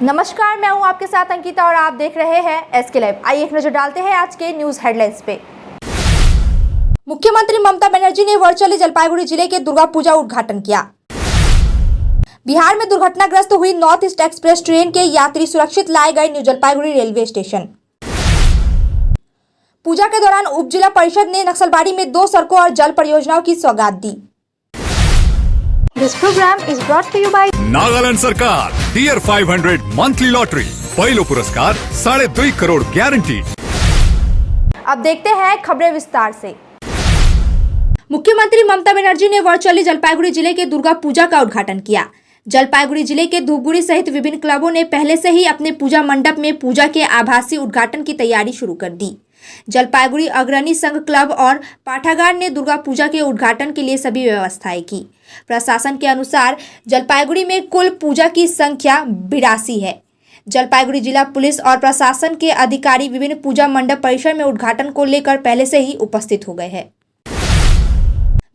नमस्कार, मैं हूं आपके साथ अंकिता और आप देख रहे हैं एसके लाइव। आइए एक नजर डालते हैं आज के न्यूज हेडलाइंस पे। मुख्यमंत्री ममता बनर्जी ने वर्चुअली जलपाईगुड़ी जिले के दुर्गा पूजा उद्घाटन किया। बिहार में दुर्घटनाग्रस्त हुई नॉर्थ ईस्ट एक्सप्रेस ट्रेन के यात्री सुरक्षित लाए गए न्यू जलपाईगुड़ी रेलवे स्टेशन। पूजा के दौरान उप जिला परिषद ने नक्सलबाड़ी में 2 सड़कों और जल परियोजनाओं की सौगात दी। This program is brought to you by Nagaland सरकार टियर 500 मंथली लॉटरी पहिलो पुरस्कार 2.5 करोड़ गारंटी। अब देखते हैं खबरें विस्तार से। मुख्यमंत्री ममता बनर्जी ने वर्चुअली जलपाईगुड़ी जिले के दुर्गा पूजा का उद्घाटन किया। जलपाईगुड़ी जिले के धूपगुड़ी सहित विभिन्न क्लबों ने पहले से ही अपने पूजा मंडप में पूजा के आभासी उद्घाटन की तैयारी शुरू कर दी। जलपाईगुड़ी अग्रणी संघ क्लब और पाठागार ने दुर्गा पूजा के उद्घाटन के लिए सभी व्यवस्थाएं की। प्रशासन के अनुसार जलपाईगुड़ी में कुल पूजा की संख्या 82 है। जलपाईगुड़ी जिला पुलिस और प्रशासन के अधिकारी विभिन्न पूजा मंडप परिसर में उद्घाटन को लेकर पहले से ही उपस्थित हो गए हैं।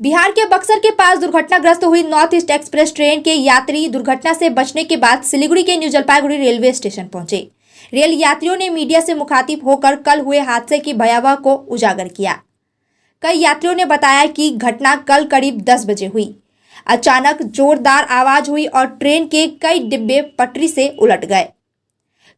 बिहार के बक्सर के पास दुर्घटनाग्रस्त हुई नॉर्थ ईस्ट एक्सप्रेस ट्रेन के यात्री दुर्घटना से बचने के बाद सिलीगुड़ी के न्यू जलपाईगुड़ी रेलवे स्टेशन पहुंचे। रेल यात्रियों ने मीडिया से मुखातिब होकर कल हुए हादसे की भयावह को उजागर किया। कई यात्रियों ने बताया कि घटना कल करीब 10 बजे हुई। अचानक जोरदार आवाज हुई और ट्रेन के कई डिब्बे पटरी से उलट गए।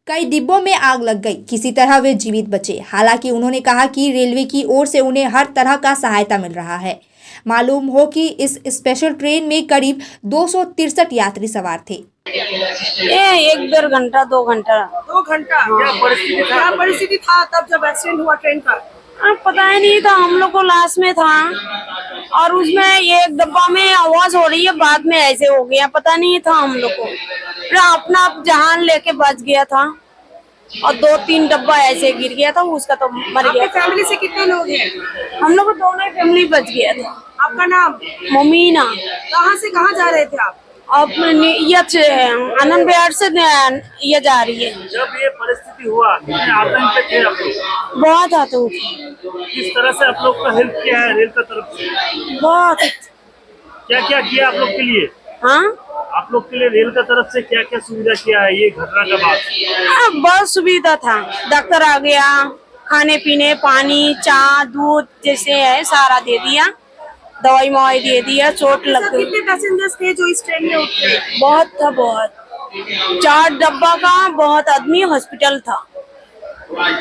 कई डिब्बों में आग लग गई। किसी तरह वे जीवित बचे। हालांकि उन्होंने कहा कि रेलवे की ओर से उन्हें हर तरह का सहायता मिल रहा है। मालूम हो कि इस स्पेशल ट्रेन में करीब 263 यात्री सवार थे। ये 1-1.5 घंटा 2 घंटा। क्या परिस्थिति था तब जब एक्सीडेंट हुआ ट्रेन का? पता ही नहीं था, हम लोग को लास्ट में था और उसमें एक डब्बा में आवाज हो रही है, बाद में ऐसे हो गया, पता नहीं था हम लोग को। फिर अपना जान लेके बच गया था और 2-3 डब्बा ऐसे गिर गया था, उसका तो मर गया। फैमिली से कितने लोग हैं? हम लोग को दोनों ही फैमिली बच गया था। आपका नाम? मोमीना। कहाँ से कहाँ जा रहे थे आप? अब आनंद बिहार से ये जा रही है। जब ये परिस्थिति हुआ कितने आतंक पे थे आप लोग? बहुत आतंक। किस तरह से आप लोग का हेल्प किया है रेल का तरफ से? बहुत। क्या क्या किया आप लोग के लिए? हाँ, आप लोग के लिए रेल का तरफ से क्या क्या सुविधा किया है ये घटना के बाद? बहुत सुविधा था। डॉक्टर आ गया, खाने पीने, पानी, चाय, दूध जैसे है सारा दे दिया, दवाई मवाई दे दिया। चोट लग गई। कितने पैसेंजर्स थे जो इस ट्रेन में उतरे? बहुत था, बहुत। 4 डब्बा का बहुत आदमी हॉस्पिटल था।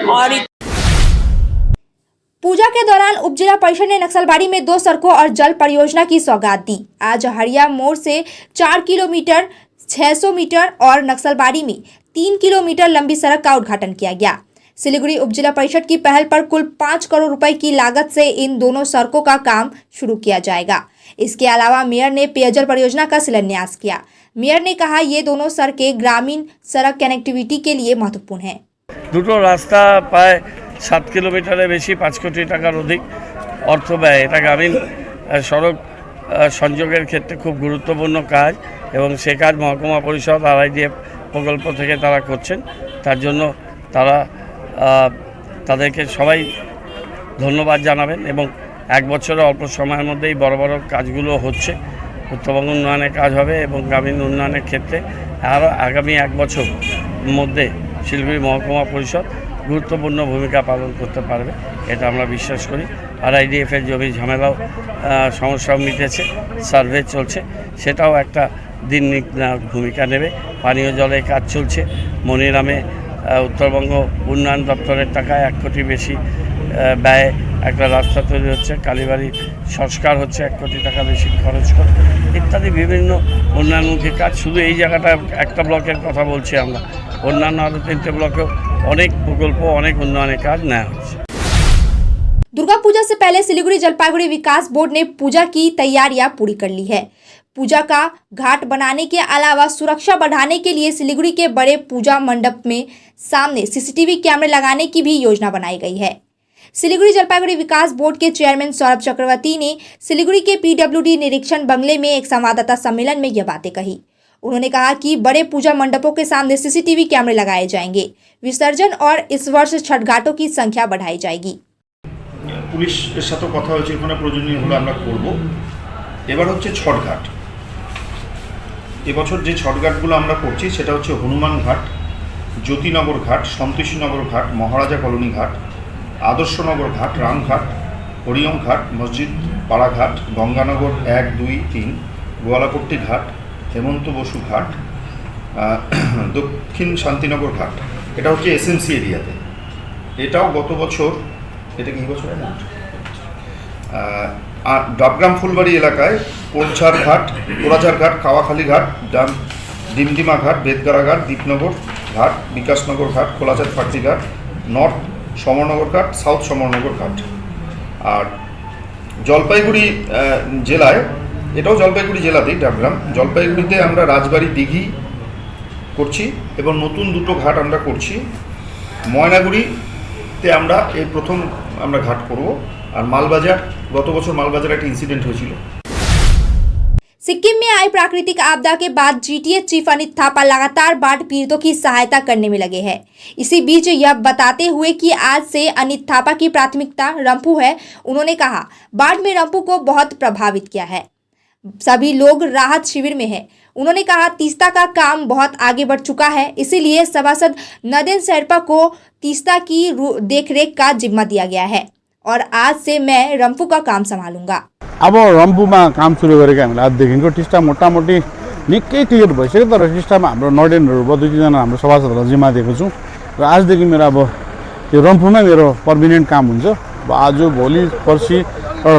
और पूजा के दौरान उप जिला परिषद ने नक्सलबाड़ी में 2 सड़कों और जल परियोजना की सौगात दी। आज हरिया मोड़ से 4 किलोमीटर 600 मीटर और नक्सलबाड़ी में 3 किलोमीटर लंबी सड़क का उद्घाटन किया गया। सिलीगुड़ी उप जिला परिषद की पहल पर कुल 5 करोड़ रुपए की लागत से इन दोनों सड़कों का काम शुरू किया जाएगा। इसके अलावा मेयर ने पेयजल परियोजना का शिलान्यास किया। मेयर ने कहा ये दोनों सड़कें ग्रामीण सड़क कनेक्टिविटी के लिए महत्वपूर्ण है। দুটো রাস্তা প্রায় 7 কিলোমিটারের বেশি, 5 কোটি টাকার অধিক অর্থ ব্যয়। এটা গ্রামীণ সড়ক সংযোগের ক্ষেত্রে খুব গুরুত্বপূর্ণ কাজ এবং সে কাজ মহকুমা পরিষদ আরআইডিএফ প্রকল্প থেকে তারা করছেন। তার জন্য তারা তাদেরকে সবাই ধন্যবাদ জানাবেন এবং 1 বছরের অল্প সময়ের মধ্যেই বড় বড় কাজগুলো হচ্ছে। উত্তরবঙ্গ উন্নয়নের কাজ হবে এবং গ্রামীণ উন্নয়নের ক্ষেত্রে আরও আগামী 1 বছর মধ্যে শিলিগুড়ি মহকুমা পরিষদ গুরুত্বপূর্ণ ভূমিকা পালন করতে পারবে, এটা আমরা বিশ্বাস করি। আরআইডিএফের জমি ঝামেলাও সমস্যাও মিটেছে, সার্ভে চলছে, সেটাও একটা দিন ভূমিকা নেবে। পানীয় জলের কাজ চলছে। মনিরামে উত্তরবঙ্গ উন্নয়ন দপ্তরের টাকায় 1 কোটি বেশি ব্যয়ে একটা রাস্তা তৈরি হচ্ছে। কালীবাড়ি সংস্কার হচ্ছে 1 কোটি টাকা বেশি খরচ করে, ইত্যাদি বিভিন্ন উন্নয়নমুখী কাজ। শুধু এই জায়গাটা একটা ব্লকের কথা বলছি আমরা, অন্যান্য আরও 3টে ব্লকেও অনেক প্রকল্প, অনেক উন্নয়নের কাজ নেওয়া হচ্ছে। दुर्गा पूजा से पहले सिलीगुड़ी जलपाईगुड़ी विकास बोर्ड ने पूजा की तैयारियां पूरी कर ली है। पूजा का घाट बनाने के अलावा सुरक्षा बढ़ाने के लिए सिलीगुड़ी के बड़े पूजा मंडप में सामने सीसीटीवी कैमरे लगाने की भी योजना बनाई गई है। सिलीगुड़ी जलपाईगुड़ी विकास बोर्ड के चेयरमैन सौरभ चक्रवर्ती ने सिलीगुड़ी के पीडब्ल्यूडी निरीक्षण बंगले में एक संवाददाता सम्मेलन में यह बातें कही। उन्होंने कहा कि बड़े पूजा मंडपों के सामने सीसीटीवी कैमरे लगाए जाएंगे। विसर्जन और इस वर्ष छठ घाटों की संख्या बढ़ाई जाएगी। পুলিশের সাথে কথা হয়েছে, ওখানে প্রয়োজনীয় হলে আমরা করব। এবার হচ্ছে ছট ঘাট। এবছর যে ছটঘাটগুলো আমরা করছি সেটা হচ্ছে হনুমান ঘাট, জ্যোতিনগর ঘাট, সন্তোষীনগর ঘাট, মহারাজা কলোনি ঘাট, আদর্শনগর ঘাট, রামঘাট, হরিয়ম ঘাট, মসজিদ পাড়া ঘাট, গঙ্গানগর 1, 2, 3, গোয়ালাপট্টি ঘাট, হেমন্ত বসু ঘাট, দক্ষিণ শান্তিনগর ঘাট। এটা হচ্ছে এসএমসি এরিয়াতে। এটাও গত বছর, এটা কি বছর না, আর ডাবগ্রাম ফুলবাড়ি এলাকায় কোলঝাড় ঘাট, কোলাঝাড় ঘাট, কাওয়াখালী ঘাট, ডিমডিমা ঘাট, বেদগাড়া ঘাট, দীপনগর ঘাট, বিকাশনগর ঘাট, কোলাচাঁদ ফার্সি ঘাট, নর্থ সমরনগর ঘাট, সাউথ সমরনগর ঘাট। আর জলপাইগুড়ি জেলায়, এটাও জলপাইগুড়ি জেলাতেই ডাবগ্রাম, জলপাইগুড়িতে আমরা রাজবাড়ি দিঘি করছি এবং নতুন 2টো ঘাট আমরা করছি। ময়নাগুড়িতে আমরা এই প্রথম আমরা ঘাট করব। আর মালবাজার, গত বছর মালবাজার একটা ইনসিডেंट হয়েছিল। सिक्किम में आई प्राकृतिक आपदा के बाद जीटीए चीफ अनित थापा लगातार बाढ़ पीड़ितों की सहायता करने में लगे हैं। इसी बीच यह बताते हुए कि आज से अनित थापा की प्राथमिकता रंपू है, उन्होंने कहा बाढ़ में रंपू को बहुत प्रभावित किया है, सभी लोग राहत शिविर में हैं। उन्होंने कहा तीस्ता का काम बहुत आगे बढ़ चुका है, इसीलिए सभासद नदेन शेरपा को तीस्ता की देखरेख का जिम्मा दिया गया है और आज से मैं रंपू का काम संभालूंगा। अब रम्फूमा काम सुरु गरेको हामीले आजदेखिको टिस्टा मोटामोटी निकै क्लियर भइसक्यो। तर टिस्टामा हाम्रो नर्डेनहरू 2-3जना हाम्रो सभासदहरूलाई जिम्मा दिएको छु र आजदेखि मेरो अब यो रम्फूमै मेरो पर्मानेन्ट काम हुन्छ। अब आज भोलि पर्सि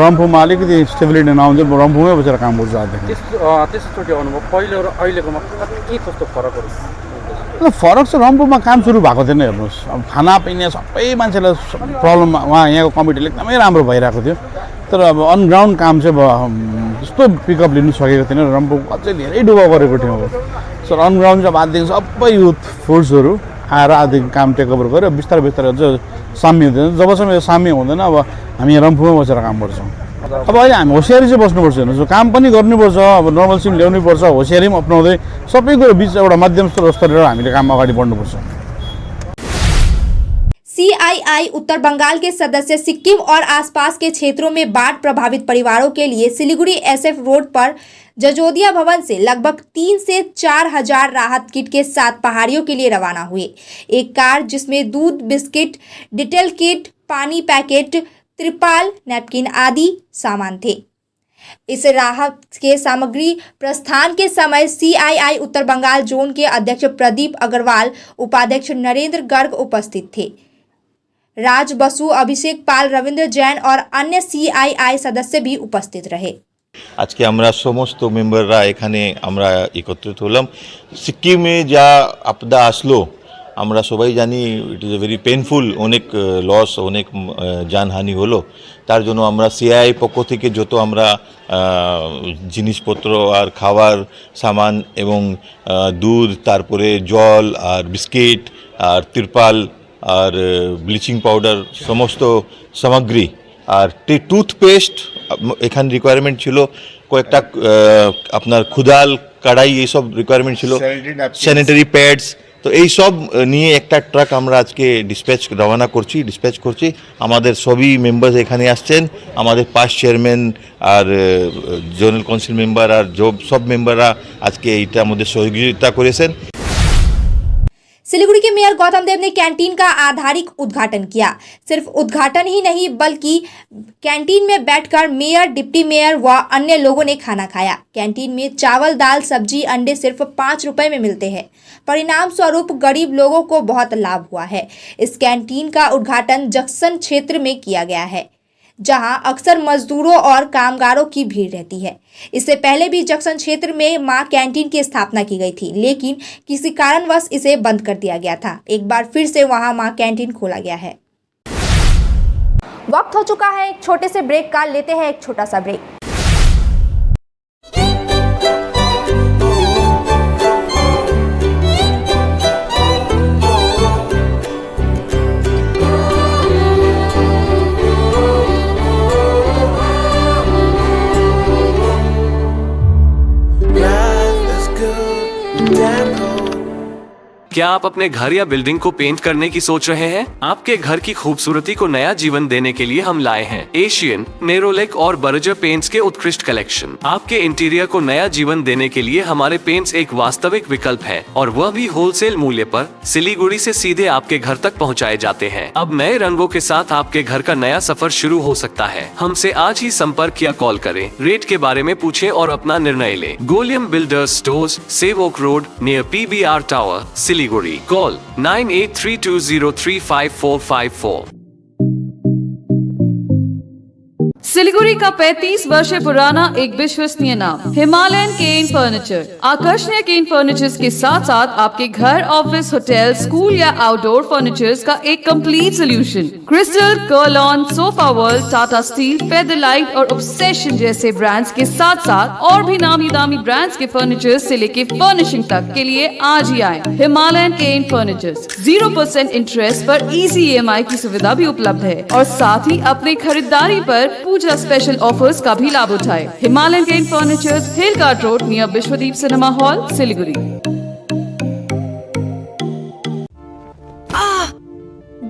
रम्फूमा अलिकति स्टेबिलिटी नहुन्छ, म रम्फूमै बसेर काम गर्छु आजदेखि। त्यसचोटि अनुभव पहिलो र अहिलेकोमा के कस्तो फरकहरू? फरक चाहिँ रम्फूमा काम सुरु भएको थिएन। हेर्नुहोस्, अब खानापिना सबै मान्छेलाई प्रब्लम, उहाँ यहाँको कमिटीले एकदमै राम्रो भइरहेको थियो। तर अब अनग्राउन्ड काम चाहिँ अब त्यस्तो पिकअप लिनु सकेको थिएन। रम्फू अझै धेरै डुबा परेको थियो। अब सर अनग्राउन्ड चाहिँ अब आजदेखि सबै युथ फोर्सहरू आएर आजदेखि काम टेकओभर गऱ्यो। बिस्तारै बिस्तारै अझ साम्य हुँदैन। जबसम्म यो साम्य हुँदैन अब हामी यहाँ रम्फूमै बसेर काम गर्छौँ। अब अहिले हामी होसियारी चाहिँ बस्नुपर्छ। हेर्नुहोस्, काम पनि गर्नुपर्छ, अब नर्मल सिम ल्याउनै पर्छ, होसियारी पनि अपनाउँदै सबै कुरो बिच एउटा मध्यम स्तरले हामीले काम अगाडि बढ्नुपर्छ। सीआईआई उत्तर बंगाल के सदस्य सिक्किम और आसपास के क्षेत्रों में बाढ़ प्रभावित परिवारों के लिए सिलीगुड़ी एसएफ रोड पर जजोदिया भवन से लगभग 3 से 4 हजार राहत किट के साथ पहाड़ियों के लिए रवाना हुए। एक कार जिसमें दूध, बिस्किट, डिटेल किट, पानी पैकेट, त्रिपाल, नैपकिन आदि सामान थे। इस राहत के सामग्री प्रस्थान के समय सीआईआई उत्तर बंगाल जोन के अध्यक्ष प्रदीप अग्रवाल, उपाध्यक्ष नरेंद्र गर्ग उपस्थित थे। राज बसु, अभिषेक पाल, रविंद्र जैन और अन्य सीआईआई सदस्य भी उपस्थित रहे। আজকে আমরা সমস্ত মেম্বাররা এখানে আমরা একত্রিত হলাম। সিকিমে যা আপদা আসলো আমরা সবাই জানি, it is a very painful, অনেক লস, অনেক জানহানি হলো। তার জন্য আমরা সিআই পক্ষ থেকে যত আমরা জিনিসপত্র আর খাবার সামান এবং দুধ, তারপরে জল আর বিস্কিট আর তিরপাল আর ব্লিচিং পাউডার সমস্ত সামগ্রী আর টুথপেস্ট এখানে রিকোয়ারমেন্ট ছিল, কয়েকটা আপনার খুদাল কড়াই এইসব রিকোয়ারমেন্ট ছিল, স্যানিটারি প্যাডস। তো এই সব নিয়ে একটা ট্রাক আমরা আজকে রওনা করছি। আমাদের সবই মেম্বার্স এখানে আসছেন, আমাদের পাস্ট চেয়ারম্যান আর জোনাল কাউন্সিল মেম্বার আর সব মেম্বাররা আজকে এইটা আমাদের সহযোগিতা করেছেন। सिलीगुड़ी के मेयर गौतम देव ने कैंटीन का आधारिक उद्घाटन किया। सिर्फ उद्घाटन ही नहीं बल्कि कैंटीन में बैठकर मेयर, डिप्टी मेयर व अन्य लोगों ने खाना खाया। कैंटीन में चावल, दाल, सब्जी, अंडे सिर्फ 5 रुपए में मिलते हैं। परिणाम स्वरूप गरीब लोगों को बहुत लाभ हुआ है। इस कैंटीन का उद्घाटन जक्सन क्षेत्र में किया गया है, जहां अक्सर मजदूरों और कामगारों की भीड़ रहती है। इससे पहले भी जक्सन क्षेत्र में मां कैंटीन की स्थापना की गई थी, लेकिन किसी कारणवश इसे बंद कर दिया गया था। एक बार फिर से वहां मां कैंटीन खोला गया है। वक्त हो चुका है एक छोटे से ब्रेक का, लेते हैं एक छोटा सा ब्रेक। क्या आप अपने घर या बिल्डिंग को पेंट करने की सोच रहे हैं? आपके घर की खूबसूरती को नया जीवन देने के लिए हम लाए हैं एशियन, नेरोलेक और बर्जर पेंट्स के उत्कृष्ट कलेक्शन। आपके इंटीरियर को नया जीवन देने के लिए हमारे पेंट्स एक वास्तविक विकल्प है और वह भी होलसेल मूल्य पर सिलीगुड़ी से सीधे आपके घर तक पहुंचाए जाते हैं। अब नए रंगों के साथ आपके घर का नया सफर शुरू हो सकता है। हमसे आज ही संपर्क या कॉल करें, रेट के बारे में पूछें और अपना निर्णय लें। गोलियम builders stores, Sevoke road near PBR tower, Siliguri. Call 9832035454। Siliguri का 35 वर्ष पुराना एक विश्वसनीय नाम हिमालयन केन फर्नीचर। आकर्षणीय केन फर्नीचर्स के साथ साथ आपके घर, ऑफिस, होटल, स्कूल या आउटडोर फर्नीचर्स का एक complete solution. Crystal, Kurlon, sofa world, Tata steel, Featherlite और ऑब्सेशन जैसे ब्रांड्स के साथ साथ और भी नामी दामी ब्रांड्स के फर्नीचर्स से लेके फर्निशिंग तक के लिए आज ही आए हिमालयन केन फर्नीचर्स। 0% इंटरेस्ट पर इजी EMI की सुविधा भी उपलब्ध है और साथ ही अपनी खरीदारी पर पूजा स्पेशल ऑफर्स का भी लाभ उठाए। Himalayan cane furnitures, hill cart road near Vishwadeep cinema hall, Siliguri.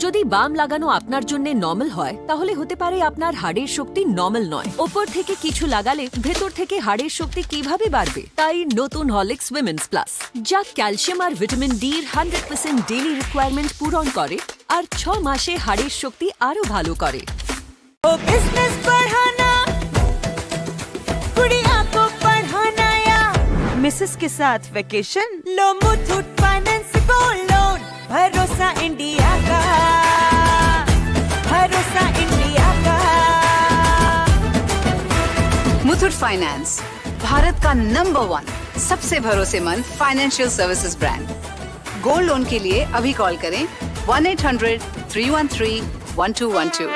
যদি বাম লাগানো আপনার জন্য নরমাল হয় তাহলে হতে পারে আপনার হাড়ের শক্তি নরমাল নয়। উপর থেকে কিছু লাগালে ভেতর থেকে হাড়ের শক্তি কিভাবে বাড়বে? তাই নতুন হরলিক্স উইমেন্স প্লাস, যা ক্যালসিয়াম আর ভিটামিন ডি এর 100% ডেইলি রিকোয়ারমেন্ট পূরণ করে আর 6 মাসে হাড়ের শক্তি আরো ভালো করে। बिजनेस बढ़ाना, गुड़िया को पढ़ाना या मिसेस के साथ वेकेशन, लो मुथूट फाइनेंस गोल्ड लोन। भरोसा इंडिया का, भरोसा इंडिया का। मुथूट फाइनेंस भारत का नंबर 1 सबसे भरोसेमंद financial services brand. Gold loan के लिए अभी कॉल करें 1-800-313-1212।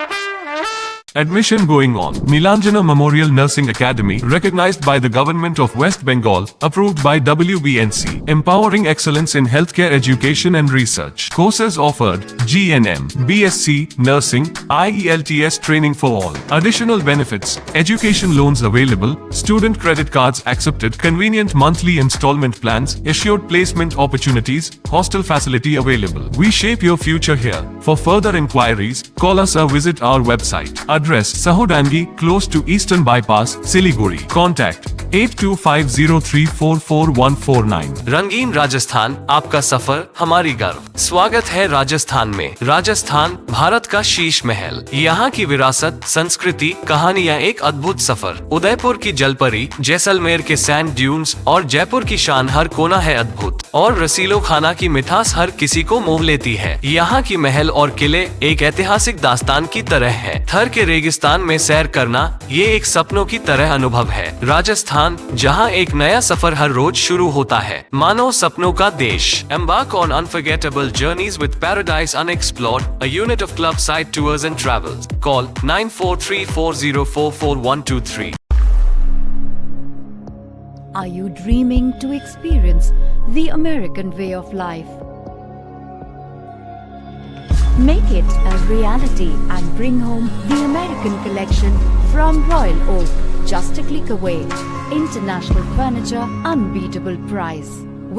Admission going on. Nilanjana Memorial Nursing Academy, recognized by the Government of West Bengal, approved by WBNC, empowering excellence in healthcare education and research. Courses offered: GNM, BSc, Nursing, IELTS training for all. Additional benefits: education loans available, student credit cards accepted, convenient monthly installment plans, assured placement opportunities, hostel facility available. We shape your future here. For further inquiries, call us or visit our website. Address: Sahodangi, close to Eastern Bypass, Siliguri. Contact 8250344149। रंगीन राजस्थान, आपका सफर हमारी गर्व। स्वागत है राजस्थान में। राजस्थान भारत का शीश महल, यहाँ की विरासत, संस्कृति, कहानियाँ, एक अद्भुत सफर। उदयपुर की जलपरी, जैसलमेर के सैंड ड्यून्स और जयपुर की शान, हर कोना है अद्भुत। और रसीलो खाना की मिठास हर किसी को मोह लेती है। यहाँ की महल और किले एक ऐतिहासिक दास्तान की तरह है। थर के रेगिस्तान में सैर करना ये एक सपनों की तरह अनुभव है। राजस्थान, जहाँ एक नया सफर हर रोज शुरू होता है। मानो सपनों का देश। Embark on unforgettable journeys with Paradise Unexplored, a unit of Club Side Tours and Travels. Call 9434044123. Are you dreaming to experience the American way of life? Make it a reality and bring home the American collection from Royal Oak. Just a click away. International furniture, unbeatable price.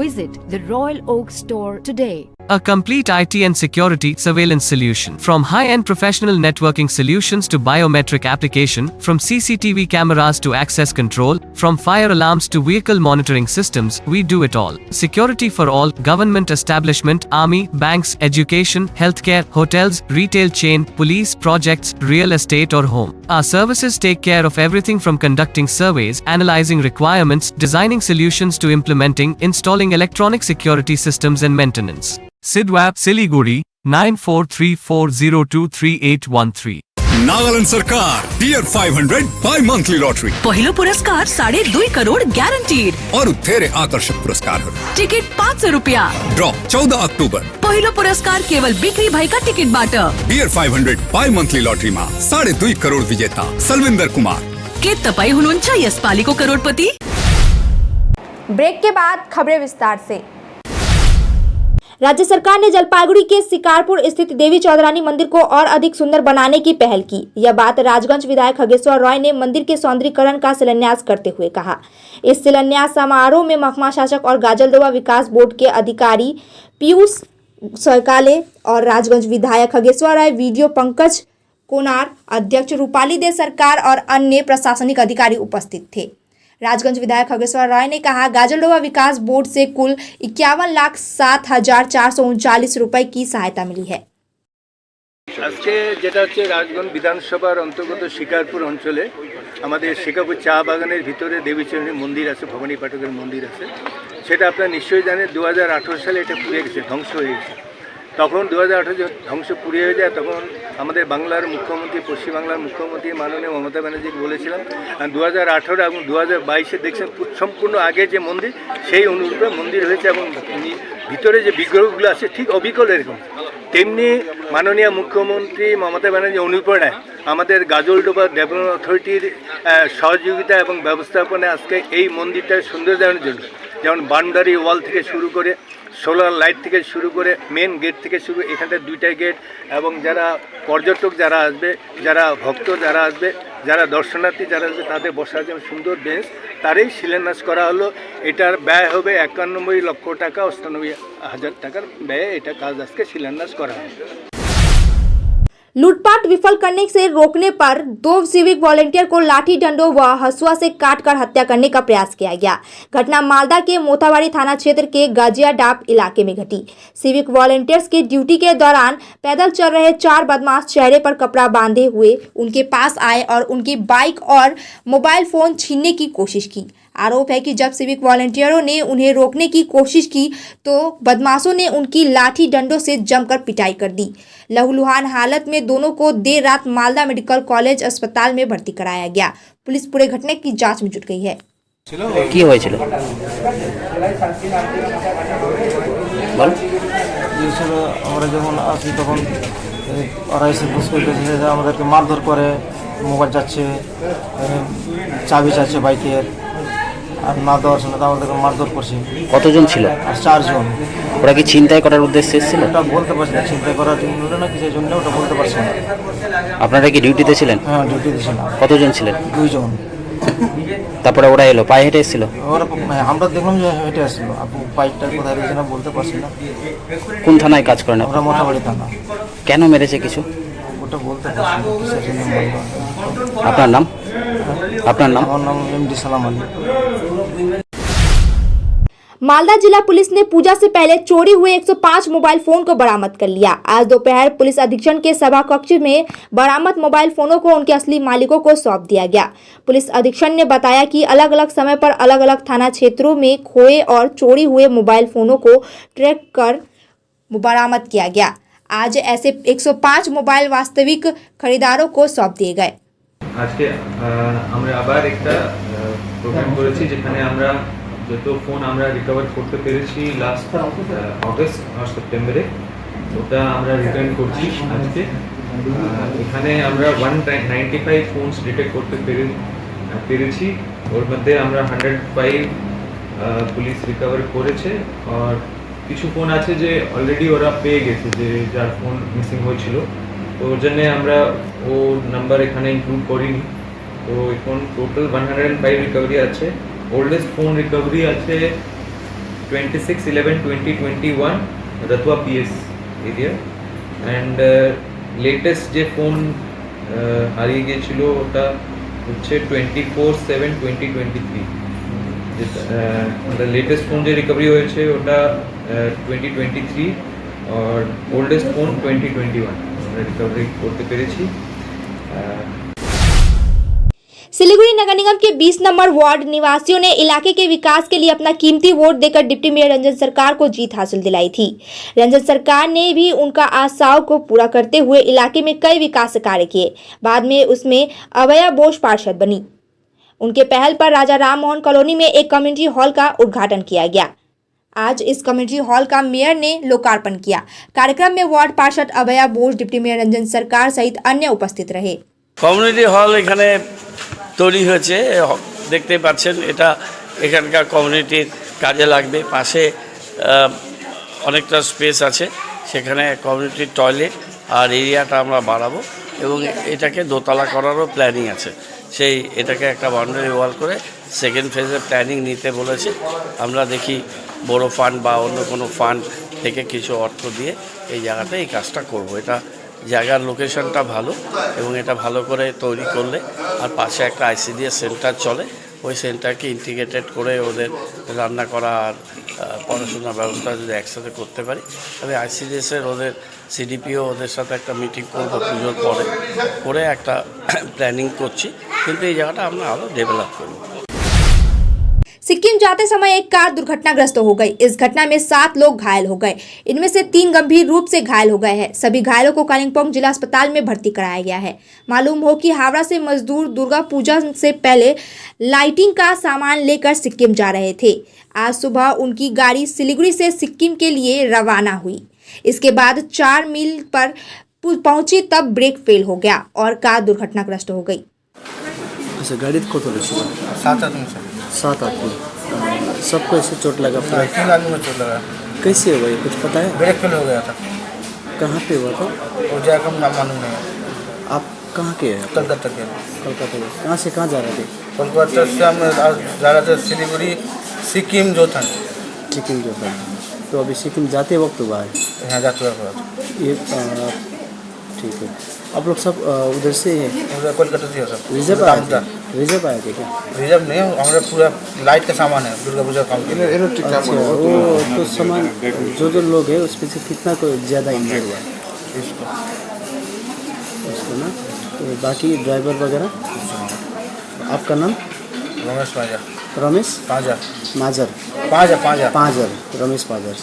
Visit the Royal Oak store today. A complete IT and security surveillance solution. From high-end professional networking solutions to biometric application, from CCTV cameras to access control, from fire alarms to vehicle monitoring systems, we do it all. Security for all, government establishment, army, banks, education, healthcare, hotels, retail chain, police, projects, real estate or home. Our services take care of everything from conducting surveys, analyzing requirements, designing solutions to implementing, installing electronic security systems and maintenance. Sidwap, Siliguri, 9434023813. Nagaland सरकार tier 500 bye monthly lottery पहिलो पुरस्कार 2.5 करोड ग्यारंटीड और धेरै आकर्षक पुरस्कारहरू। Ticket 500 रुपैयाँ। ड्र 14 October. पहिलो पुरस्कार केवल बिक्री भएका टिकटबाट। टियर 500 बाय मंथली लॉटरीमा 2.5 करोड विजेता सलविंदर कुमार। के तपाईँ हुनुहुन्छ यसपालिको करोडपति? ब्रेक के बाद खबरें विस्तार से। राज्य सरकार ने जलपाईगुड़ी के शिकारपुर स्थित देवी चौधरानी मंदिर को और अधिक सुंदर बनाने की पहल की। यह बात राजगंज विधायक खगेश्वर रॉय ने मंदिर के सौंदर्यीकरण का शिलान्यास करते हुए कहा। इस शिलान्यास समारोह में महकमा शासक और गाजलडोबा विकास बोर्ड के अधिकारी पीयूष सरकाले और राजगंज विधायक खगेश्वर रॉय, वीडियो पंकज कोनार, अध्यक्ष रूपाली दे सरकार और अन्य प्रशासनिक अधिकारी उपस्थित थे। राजगंज विधायक खगेश्वर रॉय ने कहा, गाजलडोबा विकास बोर्ड से कुल 51,07,439 रुपए की सहायता मिली है। আজকে যেটা হচ্ছে রাজগঞ্জ বিধানসভার অন্তর্গত শিকারপুর অঞ্চলে আমাদের শিকারপুর চা বাগানের ভিতরে দেবীচরণী মন্দির আছে, ভবানী পাঠকের মন্দির আছে। সেটা আপনারা নিশ্চয়ই জানেন 2018 সালে এটা পুড়ে গেছে, ধ্বংস হয়ে গেছে। তখন 2018 ধ্বংস পুড়ে হয়ে যায়, তখন আমাদের বাংলার মুখ্যমন্ত্রী, পশ্চিমবাংলার মুখ্যমন্ত্রী মাননীয় মমতা ব্যানার্জিকে বলেছিলাম 2018 এবং 2022-এ দেখছেন সম্পূর্ণ আগে যে মন্দির সেই অনুরূপে মন্দির হয়েছে এবং ভিতরে যে বিগ্রহগুলো আছে ঠিক অবিকল এরকম। তেমনি মাননীয় মুখ্যমন্ত্রী মমতা ব্যানার্জি অনুপ্রেরণায় আমাদের গাজলডোবা ডেভেলপমেন্ট অথরিটির সহযোগিতা এবং ব্যবস্থাপনায় আজকে এই মন্দিরটার সৌন্দর্যায়নের জন্য যেমন বাউন্ডারি ওয়াল থেকে শুরু করে সোলার লাইট থেকে শুরু করে মেন গেট থেকে শুরু, এখানটা 2টা গেট এবং যারা পর্যটক যারা আসবে, যারা ভক্ত যারা আসবে, যারা দর্শনার্থী যারা আসবে তাদের বসার জন্য সুন্দর বেঞ্চ তারই শিলান্যাস করা হলো। এটার ব্যয় হবে 91 লক্ষ টাকা, 98,000 টাকার ব্যয়ে এটা কাজ আজকে শিলান্যাস করা হবে। लूटपाट विफल करने से रोकने पर 2 सिविक वॉलंटियर को लाठी डंडों व हसुआ से काटकर हत्या करने का प्रयास किया गया। घटना मालदा के मोथाबाड़ी थाना क्षेत्र के गाजियाडाप इलाके में घटी। सिविक वॉलंटियर्स के ड्यूटी के दौरान पैदल चल रहे 4 बदमाश चेहरे पर कपड़ा बांधे हुए उनके पास आए और उनकी बाइक और मोबाइल फोन छीनने की कोशिश की। आरोप है कि जब सिविक वॉलंटियरों ने उन्हें रोकने की कोशिश की तो बदमाशों ने उनकी लाठी डंडों से जमकर पिटाई कर दी। लहूलुहान हालत में दोनों को देर रात मालदा मेडिकल कॉलेज अस्पताल में भर्ती कराया गया। पुलिस पूरे घटने की जांच में जुट गई है। কি হয়েছিল বল? আমরা যখন আসি তখন ওরা এসে বুঝ করতেছে যে আমাদেরকে মারধর করে, মোবাইল যাচ্ছে, চাবি চাচ্ছে বাইকের, আর না দেওয়ার জন্য আমাদেরকে মারধর করছে। কতজন ছিল? আর 4 জন। ওরা কি ছিনতাই করার উদ্দেশ্যে এসেছিল? ওটা বলতে পারছি না, চিন্তা করার জন্য না কিসের জন্য ওটা বলতে পারছি না। আপনারা কি ডিউটিতে ছিলেন? হ্যাঁ, ডিউটিতে ছিলাম। কতজন ছিলেন? 2 জন। তারপরে ওরা এলো, পায়ে হেঁটে এসেছিল? ওরা আমরা দেখলাম যে হেঁটে আসছিল। আপু বাইকটা কোথায় রয়েছে না বলতে পারছি না। কোন থানায় কাজ করেন? আমরা মোথাবাড়ি থানা। কেন মেরেছে কিছু? ওটা বলতে পারছি না কিসের জন্য মারলো। আপনার নাম? আপনার নাম? আমার নাম এমডি সালাম আলী। मालदा जिला पुलिस ने पूजा से पहले चोरी हुए 105 मोबाइल फोन को बरामद कर लिया। आज दोपहर पुलिस अधीक्षक के सभा कक्ष में बरामद मोबाइल फोनों को उनके असली मालिकों को सौंप दिया गया। पुलिस अधीक्षक ने बताया कि अलग अलग समय पर अलग अलग थाना क्षेत्रों में खोए और चोरी हुए मोबाइल फोनों को ट्रैक कर बरामद किया गया। आज ऐसे 105 मोबाइल वास्तविक खरीदारों को सौंप दिए गए। আজকে আমরা আবার একটা প্রোগ্রাম করেছি যেখানে আমরা যত ফোন আমরা রিকভার করতে পেরেছি লাস্ট অগস্ট আর সেপ্টেম্বরে ওটা আমরা রিটার্ন করছি আজকে। এখানে আমরা 195 ফোনস ডিটেক্ট করতে পেরেছি। ওর মধ্যে আমরা 105 পুলিশ রিকভার করেছে আর কিছু ফোন আছে যে অলরেডি ওরা পেয়ে গেছে যে যার ফোন মিসিং হয়েছিল, তো ওর জন্য আমরা ও নাম্বার এখানে ইনক্লুড করিনি। তো এখন টোটাল 105 রিকভারি আছে। ओल्डेस्ट फोन रिकवरी আছে 26/11/2021 रतुआ पीएस एरिया एंड लेटेस्ट যে ফোন হারিয়ে গিয়েছিল ওটা হচ্ছে 24/7/2023। যেটা লেটেস্ট ফোন যে রিকভারি হয়েছে ওটা 2023 और ओल्डेस्ट फोन 2021 আমরা রিকভারি করতে পেরেছি। सिलीगुड़ी नगर निगम के 20 नंबर वार्ड निवासियों ने इलाके के विकास के लिए अपना कीमती वोट देकर डिप्टी मेयर रंजन सरकार को जीत हासिल दिलाई थी। रंजन सरकार ने भी उनका आशाओं को पूरा करते हुए इलाके में कई विकास कार्य किए। बाद में उसमें अभया बोस पार्षद बनी। उनके पहल पर राजा राम मोहन कॉलोनी में एक कम्युनिटी हॉल का उद्घाटन किया गया। आज इस कम्युनिटी हॉल का मेयर ने लोकार्पण किया। कार्यक्रम में वार्ड पार्षद अभया बोस, डिप्टी मेयर रंजन सरकार सहित अन्य उपस्थित रहे। কমিউনিটি হল এখানে তৈরি হয়েছে, দেখতে পাচ্ছেন। এটা এখানকার কমিউনিটির কাজে লাগবে। পাশে অনেকটা স্পেস আছে, সেখানে কমিউনিটি টয়লেট আর এরিয়াটা আমরা বাড়াবো এবং এটাকে দোতলা করারও প্ল্যানিং আছে। এটাকে একটা বাউন্ডারি ওয়াল করে সেকেন্ড ফেজে প্ল্যানিং নিতে বলেছে। আমরা দেখি বড় ফান্ড বা অন্য কোনো ফান্ড থেকে কিছু অর্থ দিয়ে এই জায়গাতে এই কাজটা করব। এটা জায়গার লোকেশনটা ভালো এবং এটা ভালো করে তৈরি করলে আর পাশে একটা আইসিডিএস সেন্টার চলে, ওই সেন্টারকে ইন্টিগ্রেটেড করে ওদের রান্না করা আর পড়াশোনার ব্যবস্থা যদি একসাথে করতে পারি, তবে আইসিডিএসের ওদের সিডিপিও ওদের সাথে একটা মিটিং করবো পুজোর পরে, করে একটা প্ল্যানিং করছি, কিন্তু এই জায়গাটা আমরা আরও ডেভেলপ করব। सिक्किम जाते समय एक कार दुर्घटनाग्रस्त हो गई। इस घटना में 7 लोग घायल हो गए। इनमें से 3 गंभीर रूप से घायल हो गए हैं। सभी घायलों को कालिम्पोंग जिला अस्पताल में भर्ती कराया गया है। मालूम हो कि हावड़ा से मजदूर दुर्गा पूजा से पहले लाइटिंग का सामान लेकर सिक्किम जा रहे थे। आज सुबह उनकी गाड़ी सिलीगुड़ी से सिक्किम के लिए रवाना हुई। इसके बाद 4 मील पर पहुंची तब ब्रेक फेल हो गया और कार दुर्घटनाग्रस्त हो गई। अच्छा, गाड़ी को तो 7 आदमी सबको ऐसे चोट लगा? 3 आदमी में चोट लगा। कैसे हुआ ये कुछ पता है? ब्रेक फेल हो गया था। कहाँ पे हुआ था? वो जगह का नाम मालूम नहीं है। आप कहाँ के हैं? कलकत्ता के। कोलकाता के। कहाँ से कहाँ जा रहे थे? कोलकाता से हम जा रहे थे सिलीगुड़ी, सिक्किम जोथन। सिक्किम जोथन। तो अभी सिक्किम जाते वक्त हुआ है? यहाँ जाते वक्त हुआ। ये ठीक है। आप लोग सब उधर से हैं? उधर कोलकाता से सब। रिजर्व आए थे? रिजर्व आए थे क्या? रिजर्व नहीं, हमारे पूरा लाइट का सामान है दुर्गा पूजा काम के लिए। अच्छा, वो तो सामान जो लोग हैं उसमें से कितना को ज़्यादा इंजर हुआ है उसको ना? तो बाकी ड्राइवर वगैरह? आपका नाम? रमेश पाजा। रमेश पाजा माजर पाजा रमेश पाजर।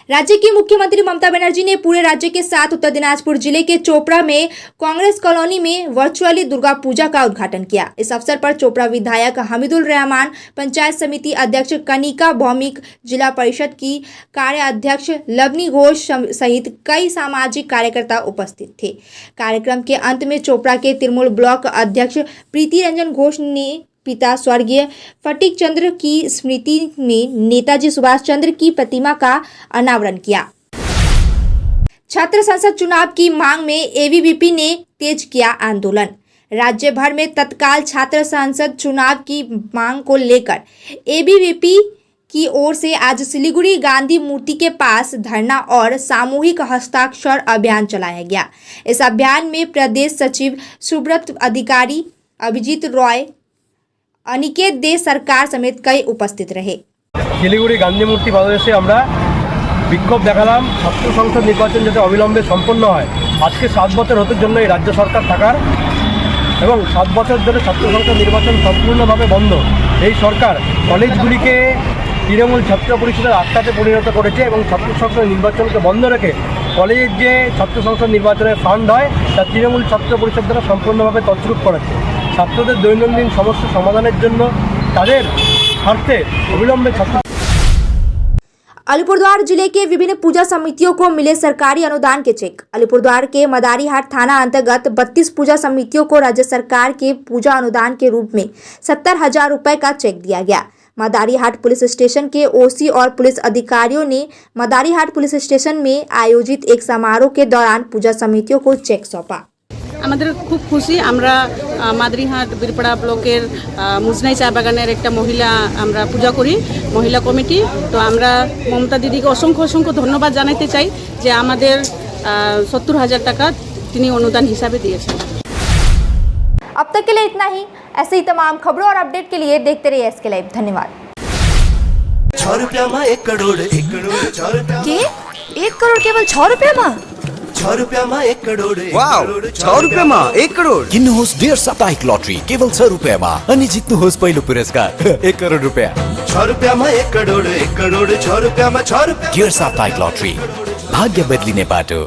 राज्य की मुख्यमंत्री ममता बनर्जी ने पूरे राज्य के साथ उत्तर दिनाजपुर जिले के चोपड़ा में कांग्रेस कॉलोनी में वर्चुअली दुर्गा पूजा का उद्घाटन किया। इस अवसर पर चोपड़ा विधायक हमीदुल रहमान, पंचायत समिति अध्यक्ष कनिका भौमिक, जिला परिषद की कार्याध्यक्ष लवनी घोष सहित कई सामाजिक कार्यकर्ता उपस्थित थे। कार्यक्रम के अंत में चोपड़ा के तिरमूल ब्लॉक अध्यक्ष प्रीति रंजन घोष ने पिता स्वर्गीय फटिक चंद्र की स्मृति में नेताजी सुभाष चंद्र की प्रतिमा का अनावरण किया। छात्र संसद चुनाव की मांग में एबीवीपी ने तेज किया आंदोलन। राज्य भर में तत्काल छात्र संसद चुनाव की मांग को लेकर एबीवीपी की ओर से आज सिलीगुड़ी गांधी मूर्ति के पास धरना और सामूहिक हस्ताक्षर अभियान चलाया गया। इस अभियान में प्रदेश सचिव सुब्रत अधिकारी, अभिजीत रॉय, अनिकेत दे सरकार समेत कई उपस्थित रहे। শিলিগুড়ি গান্ধী মূর্তি বাংলাদেশে আমরা বিক্ষোভ দেখালাম ছাত্র সংসদ নির্বাচন যাতে অবিলম্বে সম্পন্ন হয়। আজকে 7 বছর হতে জন্য এই রাজ্য সরকার থাকার এবং 7 বছর ধরে ছাত্র সংসদ নির্বাচন সম্পূর্ণভাবে বন্ধ। এই সরকার কলেজগুলিকে তৃণমূল ছাত্র পরিষদের আস্থাতে পরিণত করেছে এবং ছাত্র সংসদ নির্বাচনকে বন্ধ রেখে কলেজের যে ছাত্র সংসদ নির্বাচনের ফান্ড হয় তা তৃণমূল ছাত্র পরিষদ দ্বারা সম্পূর্ণভাবে তছরূপ করেছে। ছাত্রদের দৈনন্দিন সমস্যা সমাধানের জন্য তাদের স্বার্থে অবিলম্বে ছাত্র। अलीपुरद्वार जिले के विभिन्न पूजा समितियों को मिले सरकारी अनुदान के चेक। अलीपुरद्वार के मदारीहाट थाना अंतर्गत 32 पूजा समितियों को राज्य सरकार के पूजा अनुदान के रूप में 70,000 रुपए का चेक दिया गया। मदारीहाट पुलिस स्टेशन के ओसी और पुलिस अधिकारियों ने मदारीहाट पुलिस स्टेशन में आयोजित एक समारोह के दौरान पूजा समितियों को चेक सौंपा। আমাদের খুব খুশি আমরা মাদারিহাট বীরপাড়া ব্লকের মুজনাই চা বাগানের একটা মহিলা আমরা পূজা করি মহিলা কমিটি। তো আমরা মমতা দিদিকে অসংখ্য অসংখ্য ধন্যবাদ জানাতে চাই যে আমাদের 70,000 টাকা তিনি অনুদান হিসাবে দিয়েছেন। अब तक के लिए इतना ही। ऐसे ही तमाम खबरों और अपडेट के लिए देखते रहिए SK लाइव। धन्यवाद। 6 रुपया में 1 करोड़ 1 करोड़ केवल 6 रुपया में 6 रुपया में 1 करोड़। वाव, 6 रुपया में 1 करोड़। किन्नुहोस् डेढ साप्ताहिक लटरी केवल 6 रुपया में अनि जित्नुहोस् पहिलो पुरस्कार 1 करोड रुपया। 6 रुपया में 1 करोड़ 1 करोड़ 6 रुपया में 6 रुपया। डेढ साप्ताहिक लटरी भाग्य बदलिने बाटो।